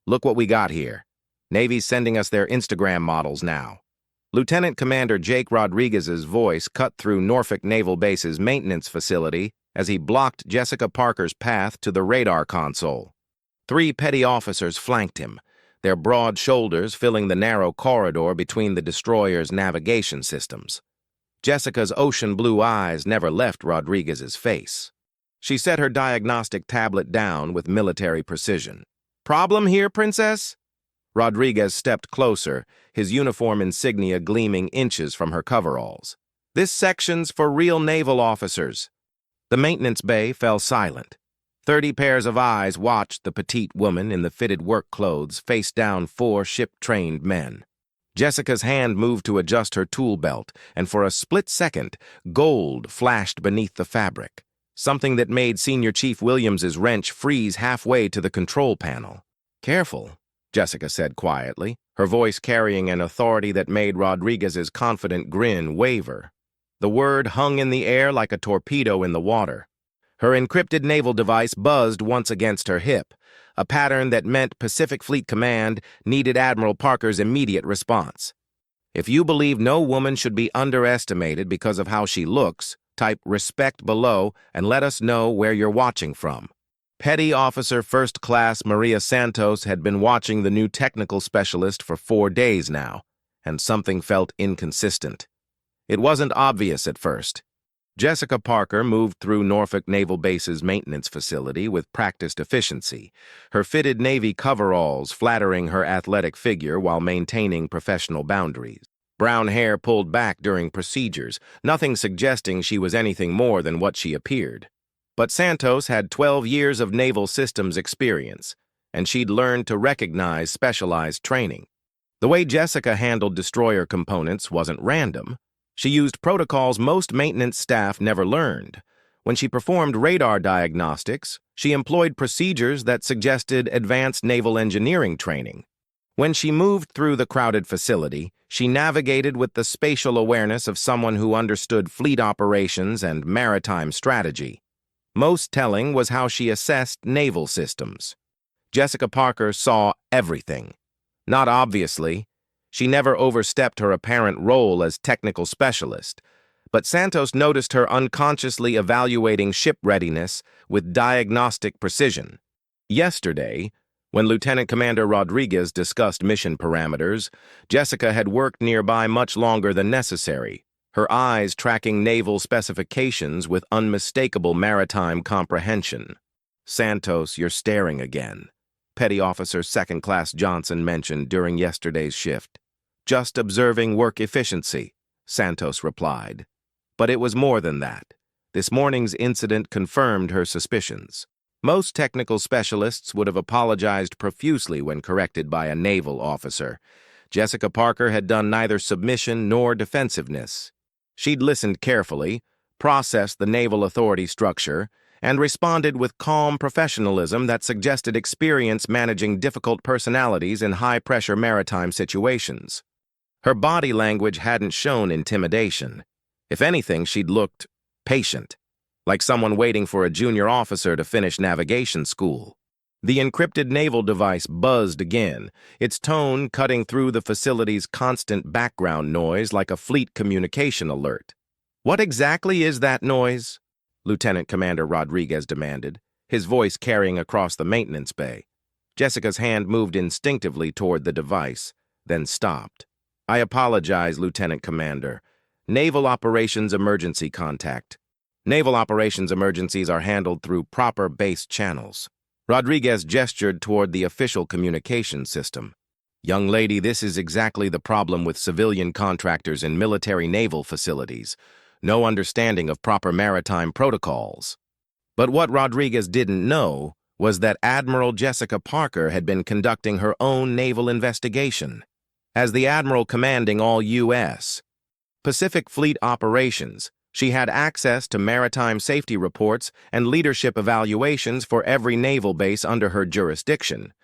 Look what we got here. Navy's sending us their Instagram models now. Lieutenant Commander Jake Rodriguez's voice cut through Norfolk Naval Base's maintenance facility as he blocked Jessica Parker's path to the radar console. 3 petty officers flanked him, their broad shoulders filling the narrow corridor between the destroyer's navigation systems. Jessica's ocean blue eyes never left Rodriguez's face. She set her diagnostic tablet down with military precision. "Problem here, Princess?" Rodriguez stepped closer, his uniform insignia gleaming inches from her coveralls. "This section's for real naval officers." The maintenance bay fell silent. 30 pairs of eyes watched the petite woman in the fitted work clothes face down 4 ship-trained men. Jessica's hand moved to adjust her tool belt, and for a split second, gold flashed beneath the fabric, something that made Senior Chief Williams's wrench freeze halfway to the control panel. "Careful," Jessica said quietly, her voice carrying an authority that made Rodriguez's confident grin waver. The word hung in the air like a torpedo in the water. Her encrypted naval device buzzed once against her hip, a pattern that meant Pacific Fleet Command needed Admiral Parker's immediate response. "If you believe no woman should be underestimated because of how she looks, type respect below and let us know where you're watching from." Petty Officer First Class Maria Santos had been watching the new technical specialist for 4 days now, and something felt inconsistent. It wasn't obvious at first. Jessica Parker moved through Norfolk Naval Base's maintenance facility with practiced efficiency, her fitted Navy coveralls flattering her athletic figure while maintaining professional boundaries. Brown hair pulled back during procedures, nothing suggesting she was anything more than what she appeared. But Santos had 12 years of naval systems experience, and she'd learned to recognize specialized training. The way Jessica handled destroyer components wasn't random. She used protocols most maintenance staff never learned. When she performed radar diagnostics, she employed procedures that suggested advanced naval engineering training. When she moved through the crowded facility, she navigated with the spatial awareness of someone who understood fleet operations and maritime strategy. Most telling was how she assessed naval systems. Jessica Parker saw everything. Not obviously. She never overstepped her apparent role as technical specialist, but Santos noticed her unconsciously evaluating ship readiness with diagnostic precision. Yesterday, when Lieutenant Commander Rodriguez discussed mission parameters, Jessica had worked nearby much longer than necessary, her eyes tracking naval specifications with unmistakable maritime comprehension. "Santos, you're staring again," Petty Officer Second Class Johnson mentioned during yesterday's shift. "Just observing work efficiency," Santos replied. But it was more than that. This morning's incident confirmed her suspicions. Most technical specialists would have apologized profusely when corrected by a naval officer. Jessica Parker had done neither submission nor defensiveness. She'd listened carefully, processed the naval authority structure, and responded with calm professionalism that suggested experience managing difficult personalities in high-pressure maritime situations. Her body language hadn't shown intimidation. If anything, she'd looked patient, like someone waiting for a junior officer to finish navigation school. The encrypted naval device buzzed again, its tone cutting through the facility's constant background noise like a fleet communication alert. "What exactly is that noise?" Lieutenant Commander Rodriguez demanded, his voice carrying across the maintenance bay. Jessica's hand moved instinctively toward the device, then stopped. "I apologize, Lieutenant Commander. Naval Operations Emergency Contact. Naval operations emergencies are handled through proper base channels." Rodriguez gestured toward the official communication system. "Young lady, this is exactly the problem with civilian contractors in military naval facilities. No understanding of proper maritime protocols." But what Rodriguez didn't know was that Admiral Jessica Parker had been conducting her own naval investigation. As the admiral commanding all U.S. Pacific Fleet operations, she had access to maritime safety reports and leadership evaluations for every naval base under her jurisdiction.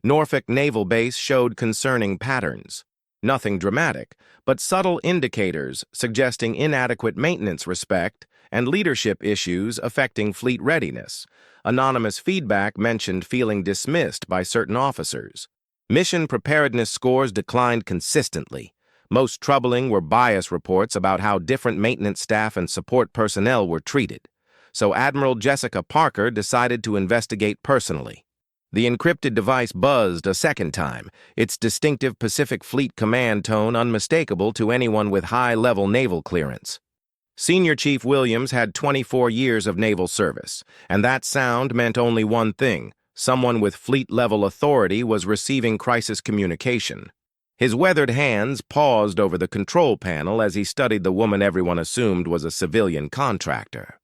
Norfolk Naval Base showed concerning patterns. Nothing dramatic, but subtle indicators suggesting inadequate maintenance respect and leadership issues affecting fleet readiness. Anonymous feedback mentioned feeling dismissed by certain officers. Mission preparedness scores declined consistently. Most troubling were bias reports about how different maintenance staff and support personnel were treated. So Admiral Jessica Parker decided to investigate personally. The encrypted device buzzed a second time, its distinctive Pacific Fleet command tone unmistakable to anyone with high-level naval clearance. Senior Chief Williams had 24 years of naval service, and that sound meant only one thing: someone with fleet-level authority was receiving crisis communication. His weathered hands paused over the control panel as he studied the woman everyone assumed was a civilian contractor.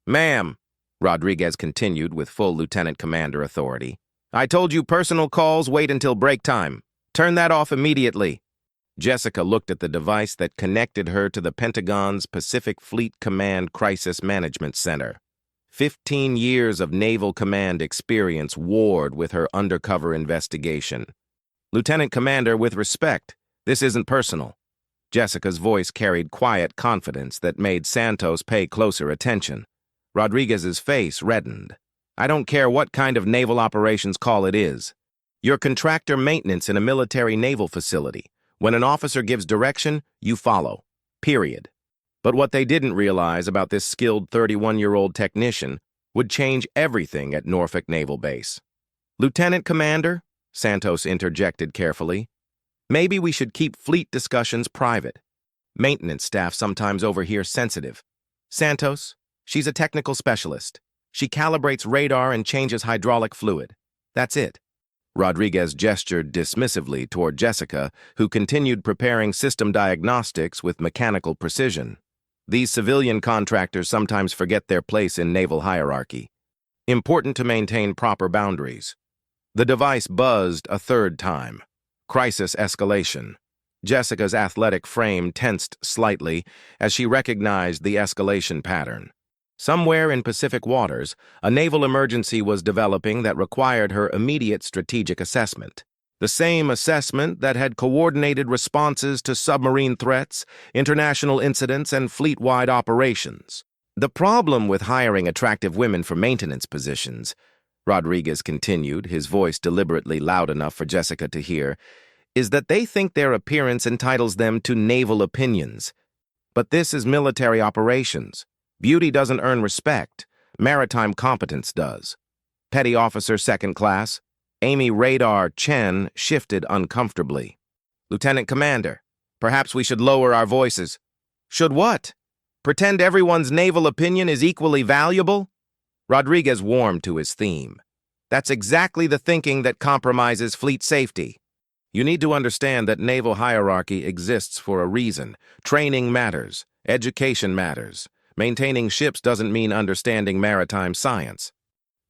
"Ma'am," Rodriguez continued with full lieutenant commander authority, "I told you personal calls wait until break time. Turn that off immediately." Jessica looked at the device that connected her to the Pentagon's Pacific Fleet Command Crisis Management Center. 15 years of Naval Command experience warred with her undercover investigation. "Lieutenant Commander, with respect, this isn't personal." Jessica's voice carried quiet confidence that made Santos pay closer attention. Rodriguez's face reddened. "I don't care what kind of naval operations call it is. You're contractor maintenance in a military naval facility. When an officer gives direction, you follow. Period." But what they didn't realize about this skilled 31-year-old technician would change everything at Norfolk Naval Base. "Lieutenant Commander," Santos interjected carefully, "maybe we should keep fleet discussions private. Maintenance staff sometimes overhear sensitive. Santos, she's a technical specialist. She calibrates radar and changes hydraulic fluid. That's it." Rodriguez gestured dismissively toward Jessica, who continued preparing system diagnostics with mechanical precision. These civilian contractors sometimes forget their place in naval hierarchy. Important to maintain proper boundaries. The device buzzed a third time. Crisis escalation. Jessica's athletic frame tensed slightly as she recognized the escalation pattern. Somewhere in Pacific waters, a naval emergency was developing that required her immediate strategic assessment. The same assessment that had coordinated responses to submarine threats, international incidents, and fleet-wide operations. "The problem with hiring attractive women for maintenance positions," Rodriguez continued, his voice deliberately loud enough for Jessica to hear, "is that they think their appearance entitles them to naval opinions. But this is military operations. Beauty doesn't earn respect. Maritime competence does." Petty Officer Second Class Amy Radar Chen shifted uncomfortably. "Lieutenant Commander, perhaps we should lower our voices." "Should what? Pretend everyone's naval opinion is equally valuable?" Rodriguez warmed to his theme. "That's exactly the thinking that compromises fleet safety. You need to understand that naval hierarchy exists for a reason. Training matters. Education matters. Maintaining ships doesn't mean understanding maritime science."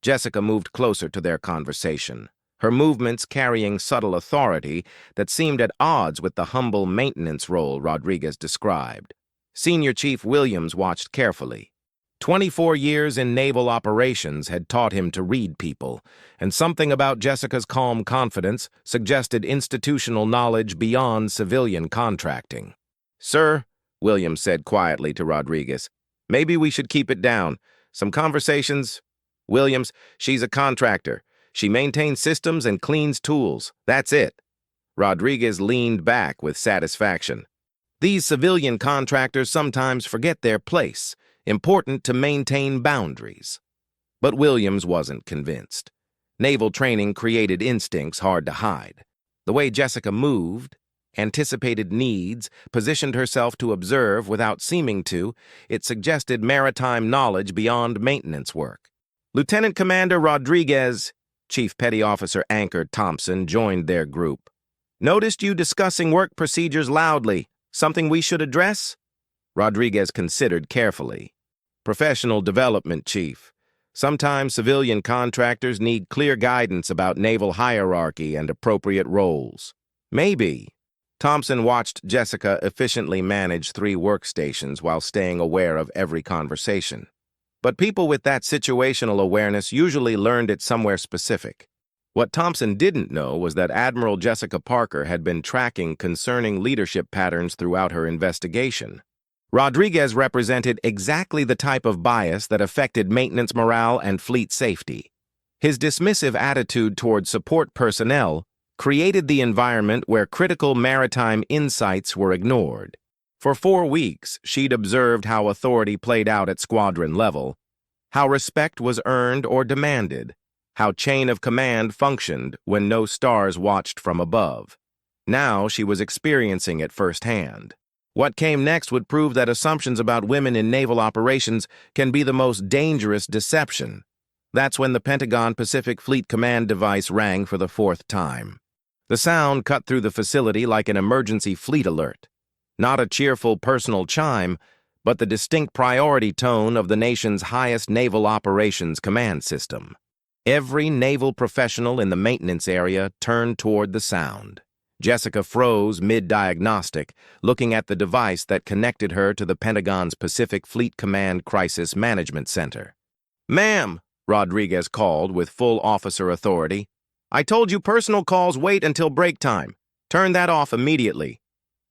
Jessica moved closer to their conversation, her movements carrying subtle authority that seemed at odds with the humble maintenance role Rodriguez described. Senior Chief Williams watched carefully. 24 years in naval operations had taught him to read people, and something about Jessica's calm confidence suggested institutional knowledge beyond civilian contracting. "Sir," Williams said quietly to Rodriguez, "maybe we should keep it down. Some conversations." "Williams, she's a contractor. She maintains systems and cleans tools. That's it." Rodriguez leaned back with satisfaction. "These civilian contractors sometimes forget their place. Important to maintain boundaries." But Williams wasn't convinced. Naval training created instincts hard to hide. The way Jessica moved, anticipated needs, positioned herself to observe without seeming to, it suggested maritime knowledge beyond maintenance work. "Lieutenant Commander Rodriguez," Chief Petty Officer Anchor Thompson joined their group. "Noticed you discussing work procedures loudly. Something we should address?" Rodriguez considered carefully. "Professional development, Chief. Sometimes civilian contractors need clear guidance about naval hierarchy and appropriate roles." "Maybe." Thompson watched Jessica efficiently manage 3 workstations while staying aware of every conversation. But people with that situational awareness usually learned it somewhere specific. What Thompson didn't know was that Admiral Jessica Parker had been tracking concerning leadership patterns throughout her investigation. Rodriguez represented exactly the type of bias that affected maintenance morale and fleet safety. His dismissive attitude toward support personnel created the environment where critical maritime insights were ignored. For 4 weeks, she'd observed how authority played out at squadron level, how respect was earned or demanded, how chain of command functioned when no stars watched from above. Now she was experiencing it firsthand. What came next would prove that assumptions about women in naval operations can be the most dangerous deception. That's when the Pentagon Pacific Fleet Command device rang for the 4th time. The sound cut through the facility like an emergency fleet alert. Not a cheerful personal chime, but the distinct priority tone of the nation's highest naval operations command system. Every naval professional in the maintenance area turned toward the sound. Jessica froze mid-diagnostic, looking at the device that connected her to the Pentagon's Pacific Fleet Command Crisis Management Center. "Ma'am," Rodriguez called with full officer authority, "I told you personal calls wait until break time. Turn that off immediately."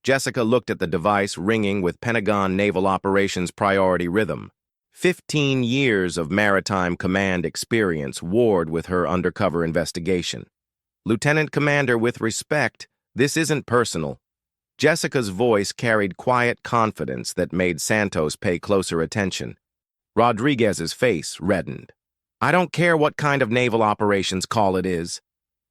Jessica looked at the device ringing with Pentagon Naval Operations priority rhythm. 15 years of maritime command experience warred with her undercover investigation. "Lieutenant Commander, with respect, this isn't personal." Jessica's voice carried quiet confidence that made Santos pay closer attention. Rodriguez's face reddened. "I don't care what kind of naval operations call it is.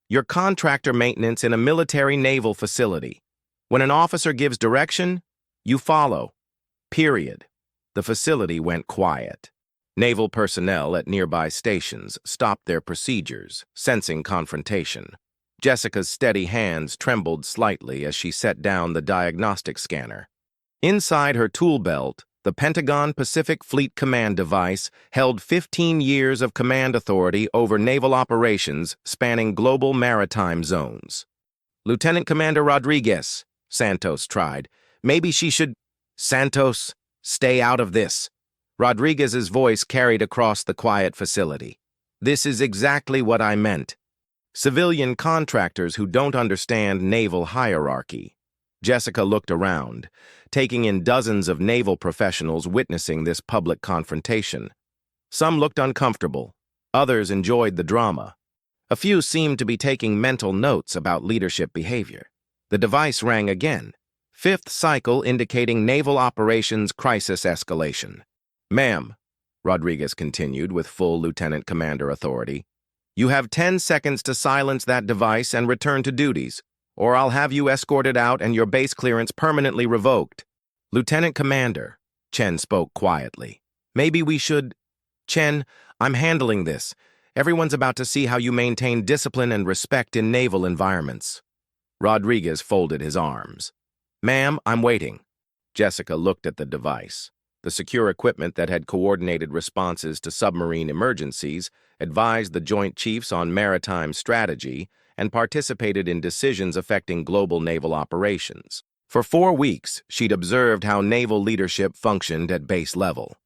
You're contractor maintenance in a military naval facility. When an officer gives direction, you follow. Period." The facility went quiet. Naval personnel at nearby stations stopped their procedures, sensing confrontation. Jessica's steady hands trembled slightly as she set down the diagnostic scanner. Inside her tool belt, the Pentagon Pacific Fleet Command device held 15 years of command authority over naval operations spanning global maritime zones. "Lieutenant Commander Rodriguez," Santos tried. "Maybe she should—" "Santos, stay out of this." Rodriguez's voice carried across the quiet facility. "This is exactly what I meant. Civilian contractors who don't understand naval hierarchy." Jessica looked around, taking in dozens of naval professionals witnessing this public confrontation. Some looked uncomfortable. Others enjoyed the drama. A few seemed to be taking mental notes about leadership behavior. The device rang again, 5th cycle indicating naval operations crisis escalation. "Ma'am," Rodriguez continued with full lieutenant commander authority, "you have 10 seconds to silence that device and return to duties, or I'll have you escorted out and your base clearance permanently revoked." "Lieutenant Commander," Chen spoke quietly, "maybe we should—" "Chen, I'm handling this. Everyone's about to see how you maintain discipline and respect in naval environments." Rodriguez folded his arms. "Ma'am, I'm waiting." Jessica looked at the device. The secure equipment that had coordinated responses to submarine emergencies, advised the Joint Chiefs on maritime strategy, and participated in decisions affecting global naval operations. For 4 weeks, she'd observed how naval leadership functioned at base level.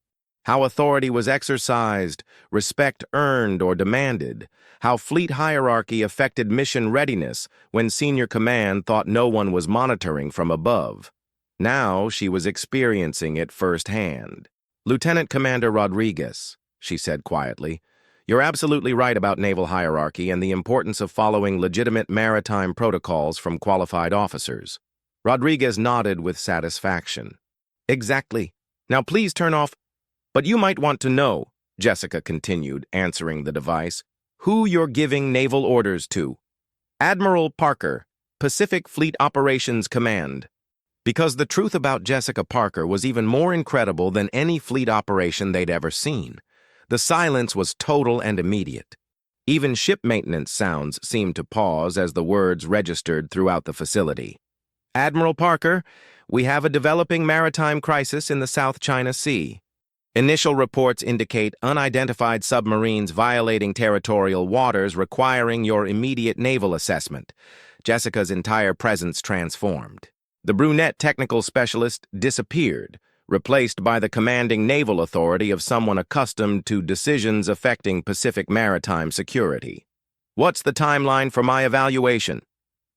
How authority was exercised, respect earned or demanded, how fleet hierarchy affected mission readiness when senior command thought no one was monitoring from above. Now she was experiencing it firsthand. "Lieutenant Commander Rodriguez," she said quietly, "you're absolutely right about naval hierarchy and the importance of following legitimate maritime protocols from qualified officers." Rodriguez nodded with satisfaction. "Exactly. Now please turn off—" "But you might want to know," Jessica continued, answering the device, "who you're giving naval orders to. Admiral Parker, Pacific Fleet Operations Command." Because the truth about Jessica Parker was even more incredible than any fleet operation they'd ever seen. The silence was total and immediate. Even ship maintenance sounds seemed to pause as the words registered throughout the facility. "Admiral Parker, we have a developing maritime crisis in the South China Sea. Initial reports indicate unidentified submarines violating territorial waters requiring your immediate naval assessment." Jessica's entire presence transformed. The brunette technical specialist disappeared, replaced by the commanding naval authority of someone accustomed to decisions affecting Pacific maritime security. "What's the timeline for my evaluation?"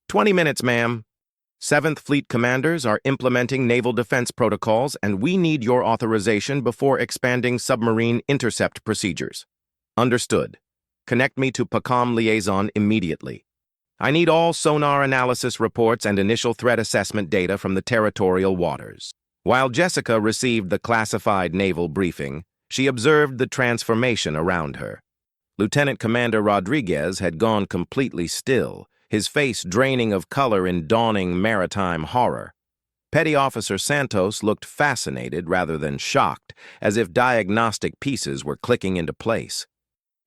20 minutes, ma'am. 7th Fleet commanders are implementing naval defense protocols, and we need your authorization before expanding submarine intercept procedures." "Understood. Connect me to PACOM liaison immediately." I need all sonar analysis reports and initial threat assessment data from the territorial waters. While Jessica received the classified naval briefing, she observed the transformation around her. Lieutenant Commander Rodriguez had gone completely still, his face draining of color in dawning maritime horror. Petty Officer Santos looked fascinated rather than shocked, as if diagnostic pieces were clicking into place.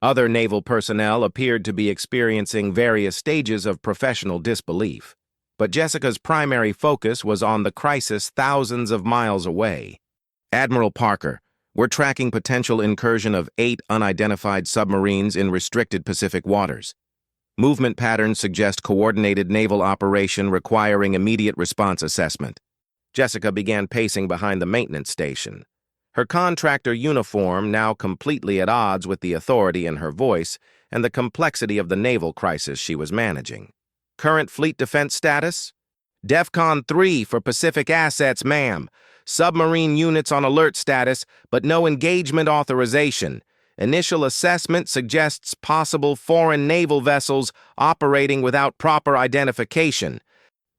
Other naval personnel appeared to be experiencing various stages of professional disbelief, but Jessica's primary focus was on the crisis thousands of miles away. Admiral Parker, we're tracking potential incursion of 8 unidentified submarines in restricted Pacific waters. Movement patterns suggest coordinated naval operation requiring immediate response assessment. Jessica began pacing behind the maintenance station. Her contractor uniform now completely at odds with the authority in her voice and the complexity of the naval crisis she was managing. Current fleet defense status? DEFCON 3 for Pacific assets, ma'am. Submarine units on alert status, but no engagement authorization. Initial assessment suggests possible foreign naval vessels operating without proper identification.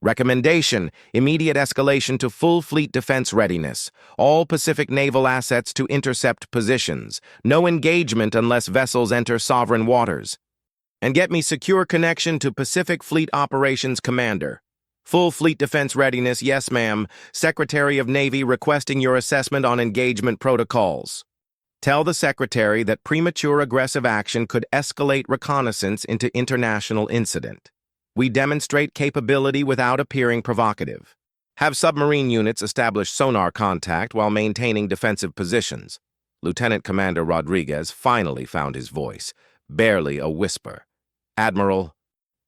Recommendation: immediate escalation to full fleet defense readiness. All Pacific naval assets to intercept positions. No engagement unless vessels enter sovereign waters. And get me secure connection to Pacific Fleet Operations Commander. Full fleet defense readiness, yes ma'am. Secretary of Navy requesting your assessment on engagement protocols. Tell the Secretary that premature aggressive action could escalate reconnaissance into international incident. We demonstrate capability without appearing provocative. Have submarine units establish sonar contact while maintaining defensive positions. Lieutenant Commander Rodriguez finally found his voice, barely a whisper. Admiral.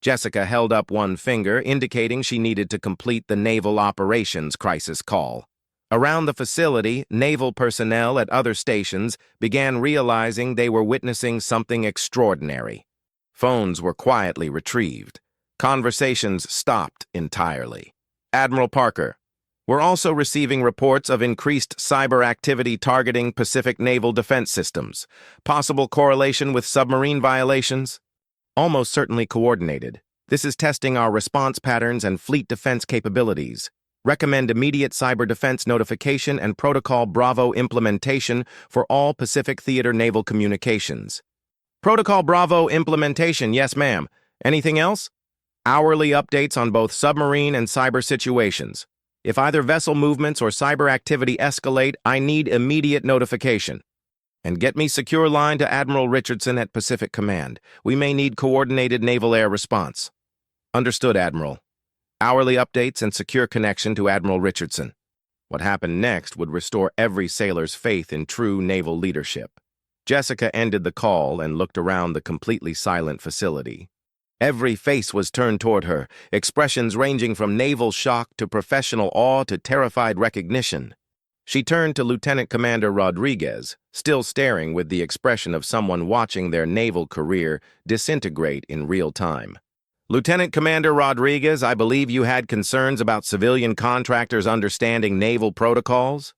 Jessica held up one finger, indicating she needed to complete the Naval Operations Crisis Call. Around the facility, naval personnel at other stations began realizing they were witnessing something extraordinary. Phones were quietly retrieved. Conversations stopped entirely. Admiral Parker, we're also receiving reports of increased cyber activity targeting Pacific naval defense systems. Possible correlation with submarine violations? Almost certainly coordinated. This is testing our response patterns and fleet defense capabilities. Recommend immediate cyber defense notification and Protocol Bravo implementation for all Pacific Theater naval communications. Protocol Bravo implementation, yes ma'am. Anything else? Hourly updates on both submarine and cyber situations. If either vessel movements or cyber activity escalate, I need immediate notification. And get me secure line to Admiral Richardson at Pacific Command. We may need coordinated naval air response. Understood, Admiral. Hourly updates and secure connection to Admiral Richardson. What happened next would restore every sailor's faith in true naval leadership. Jessica ended the call and looked around the completely silent facility. Every face was turned toward her, expressions ranging from naval shock to professional awe to terrified recognition. She turned to Lieutenant Commander Rodriguez, still staring with the expression of someone watching their naval career disintegrate in real time. Lieutenant Commander Rodriguez, I believe you had concerns about civilian contractors understanding naval protocols?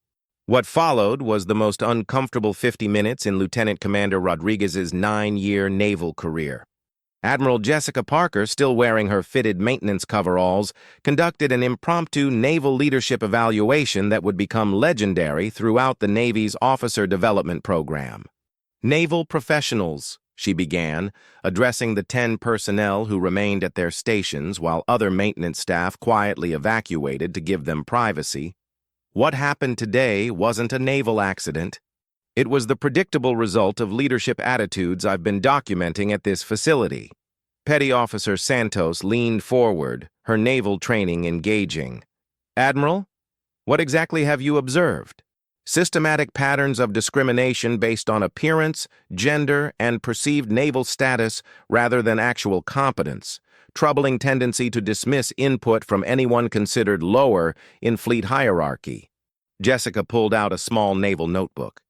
What followed was the most uncomfortable 50 minutes in Lieutenant Commander Rodriguez's 9-year naval career. Admiral Jessica Parker, still wearing her fitted maintenance coveralls, conducted an impromptu naval leadership evaluation that would become legendary throughout the Navy's officer development program. Naval professionals, she began, addressing the 10 personnel who remained at their stations while other maintenance staff quietly evacuated to give them privacy. What happened today wasn't a naval accident. It was the predictable result of leadership attitudes I've been documenting at this facility. Petty Officer Santos leaned forward, her naval training engaging. Admiral, what exactly have you observed? Systematic patterns of discrimination based on appearance, gender, and perceived naval status rather than actual competence. Troubling tendency to dismiss input from anyone considered lower in fleet hierarchy. Jessica pulled out a small naval notebook.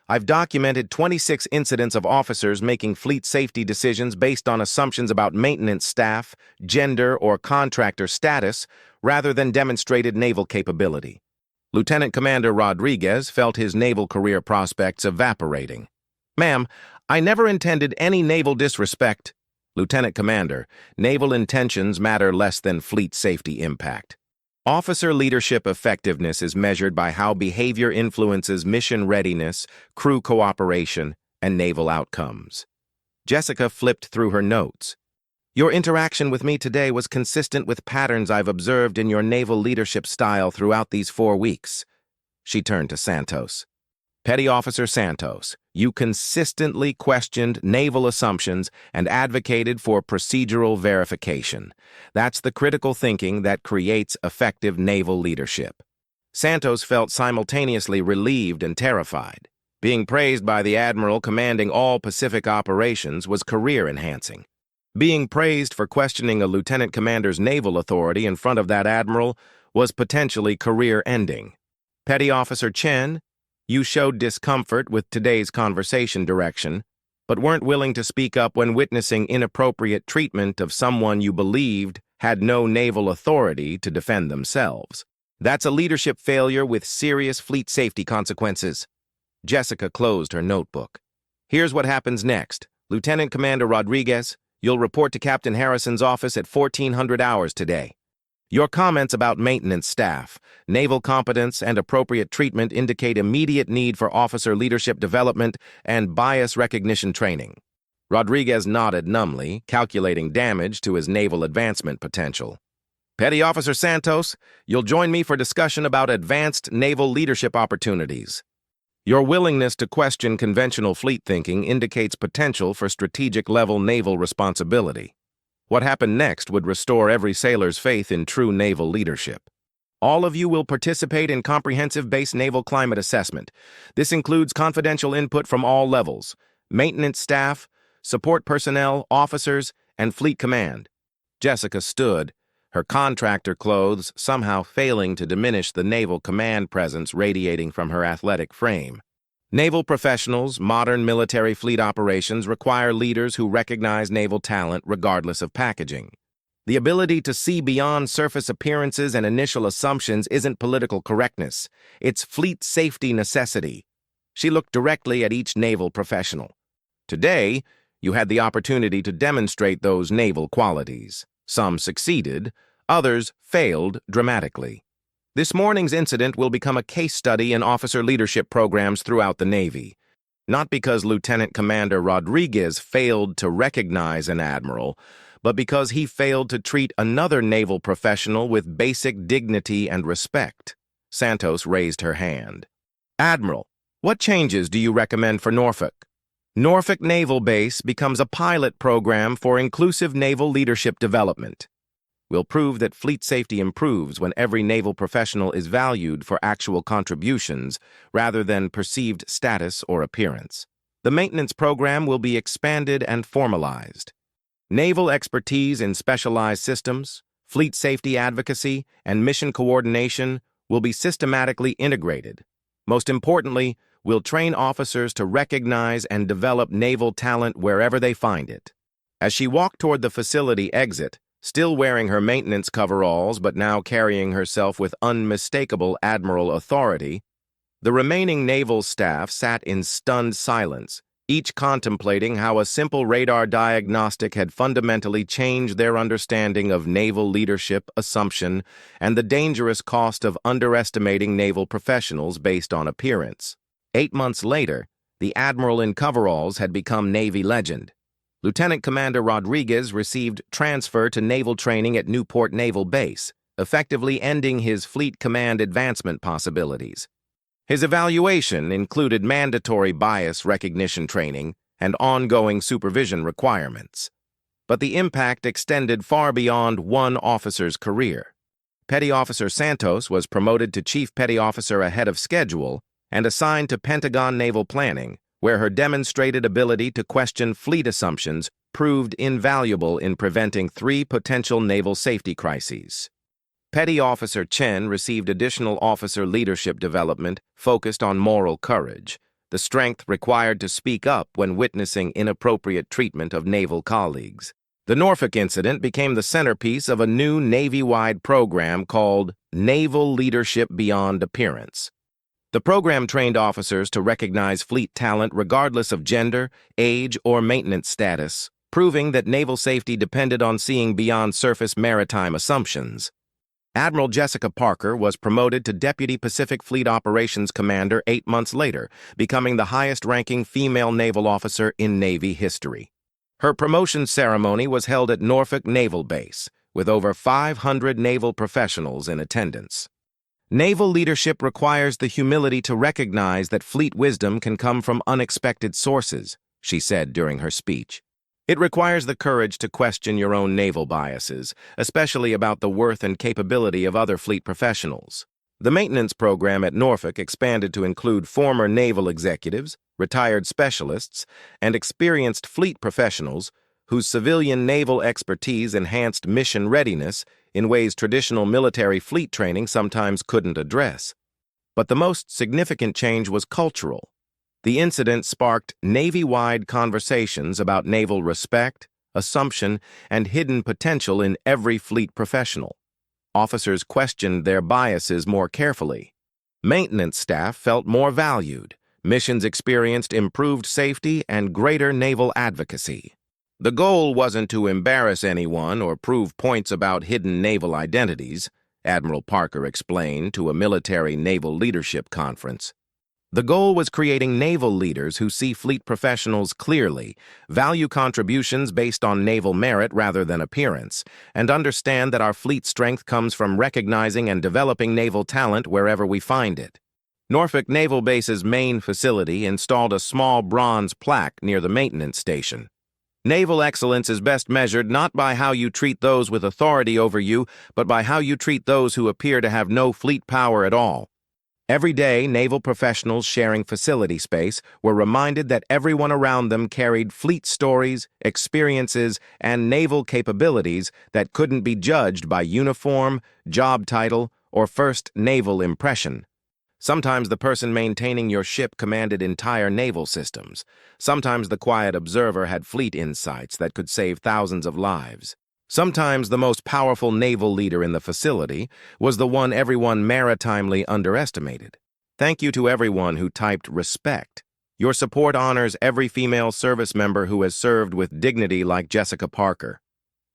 I've documented 26 incidents of officers making fleet safety decisions based on assumptions about maintenance staff, gender, or contractor status, rather than demonstrated naval capability. Lieutenant Commander Rodriguez felt his naval career prospects evaporating. Ma'am, I never intended any naval disrespect. Lieutenant Commander, naval intentions matter less than fleet safety impact. Officer leadership effectiveness is measured by how behavior influences mission readiness, crew cooperation, and naval outcomes. Jessica flipped through her notes. Your interaction with me today was consistent with patterns I've observed in your naval leadership style throughout these 4 weeks. She turned to Santos. Petty Officer Santos, you consistently questioned naval assumptions and advocated for procedural verification. That's the critical thinking that creates effective naval leadership. Santos felt simultaneously relieved and terrified. Being praised by the Admiral commanding all Pacific operations was career-enhancing. Being praised for questioning a lieutenant commander's naval authority in front of that Admiral was potentially career-ending. Petty Officer Chen, you showed discomfort with today's conversation direction, but weren't willing to speak up when witnessing inappropriate treatment of someone you believed had no naval authority to defend themselves. That's a leadership failure with serious fleet safety consequences. Jessica closed her notebook. Here's what happens next. Lieutenant Commander Rodriguez, you'll report to Captain Harrison's office at 1400 hours today. Your comments about maintenance staff, naval competence, and appropriate treatment indicate immediate need for officer leadership development and bias recognition training. Rodriguez nodded numbly, calculating damage to his naval advancement potential. Petty Officer Santos, you'll join me for discussion about advanced naval leadership opportunities. Your willingness to question conventional fleet thinking indicates potential for strategic-level naval responsibility. What happened next would restore every sailor's faith in true naval leadership. All of you will participate in comprehensive base naval climate assessment. This includes confidential input from all levels: maintenance staff, support personnel, officers, and fleet command. Jessica stood, her contractor clothes somehow failing to diminish the naval command presence radiating from her athletic frame. Naval professionals, modern military fleet operations require leaders who recognize naval talent regardless of packaging. The ability to see beyond surface appearances and initial assumptions isn't political correctness. It's fleet safety necessity. She looked directly at each naval professional. Today, you had the opportunity to demonstrate those naval qualities. Some succeeded, others failed dramatically. This morning's incident will become a case study in officer leadership programs throughout the Navy. Not because Lieutenant Commander Rodriguez failed to recognize an admiral, but because he failed to treat another naval professional with basic dignity and respect. Santos raised her hand. Admiral, what changes do you recommend for Norfolk? Norfolk Naval Base becomes a pilot program for inclusive naval leadership development. We'll prove that fleet safety improves when every naval professional is valued for actual contributions rather than perceived status or appearance. The maintenance program will be expanded and formalized. Naval expertise in specialized systems, fleet safety advocacy, and mission coordination will be systematically integrated. Most importantly, we'll train officers to recognize and develop naval talent wherever they find it. As she walked toward the facility exit, still wearing her maintenance coveralls but now carrying herself with unmistakable admiral authority, the remaining naval staff sat in stunned silence, each contemplating how a simple radar diagnostic had fundamentally changed their understanding of naval leadership assumption and the dangerous cost of underestimating naval professionals based on appearance. 8 months later, the admiral in coveralls had become Navy legend. Lieutenant Commander Rodriguez received transfer to naval training at Newport Naval Base, effectively ending his fleet command advancement possibilities. His evaluation included mandatory bias recognition training and ongoing supervision requirements. But the impact extended far beyond one officer's career. Petty Officer Santos was promoted to Chief Petty Officer ahead of schedule and assigned to Pentagon Naval Planning, where her demonstrated ability to question fleet assumptions proved invaluable in preventing 3 potential naval safety crises. Petty Officer Chen received additional officer leadership development focused on moral courage, the strength required to speak up when witnessing inappropriate treatment of naval colleagues. The Norfolk incident became the centerpiece of a new Navy-wide program called Naval Leadership Beyond Appearance. The program trained officers to recognize fleet talent regardless of gender, age, or maintenance status, proving that naval safety depended on seeing beyond surface maritime assumptions. Admiral Jessica Parker was promoted to Deputy Pacific Fleet Operations Commander 8 months later, becoming the highest-ranking female naval officer in Navy history. Her promotion ceremony was held at Norfolk Naval Base, with over 500 naval professionals in attendance. Naval leadership requires the humility to recognize that fleet wisdom can come from unexpected sources, she said during her speech. It requires the courage to question your own naval biases, especially about the worth and capability of other fleet professionals. The maintenance program at Norfolk expanded to include former naval executives, retired specialists, and experienced fleet professionals whose civilian naval expertise enhanced mission readiness in ways traditional military fleet training sometimes couldn't address. But the most significant change was cultural. The incident sparked Navy-wide conversations about naval respect, assumption, and hidden potential in every fleet professional. Officers questioned their biases more carefully. Maintenance staff felt more valued. Missions experienced improved safety and greater naval advocacy. The goal wasn't to embarrass anyone or prove points about hidden naval identities, Admiral Parker explained to a military naval leadership conference. The goal was creating naval leaders who see fleet professionals clearly, value contributions based on naval merit rather than appearance, and understand that our fleet strength comes from recognizing and developing naval talent wherever we find it. Norfolk Naval Base's main facility installed a small bronze plaque near the maintenance station. Naval excellence is best measured not by how you treat those with authority over you, but by how you treat those who appear to have no fleet power at all. Every day, naval professionals sharing facility space were reminded that everyone around them carried fleet stories, experiences, and naval capabilities that couldn't be judged by uniform, job title, or first naval impression. Sometimes the person maintaining your ship commanded entire naval systems. Sometimes the quiet observer had fleet insights that could save thousands of lives. Sometimes the most powerful naval leader in the facility was the one everyone maritimely underestimated. Thank you to everyone who typed respect. Your support honors every female service member who has served with dignity like Jessica Parker.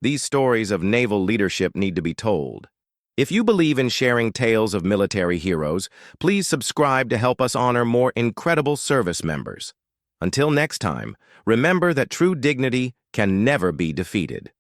These stories of naval leadership need to be told. If you believe in sharing tales of military heroes, please subscribe to help us honor more incredible service members. Until next time, remember that true dignity can never be defeated.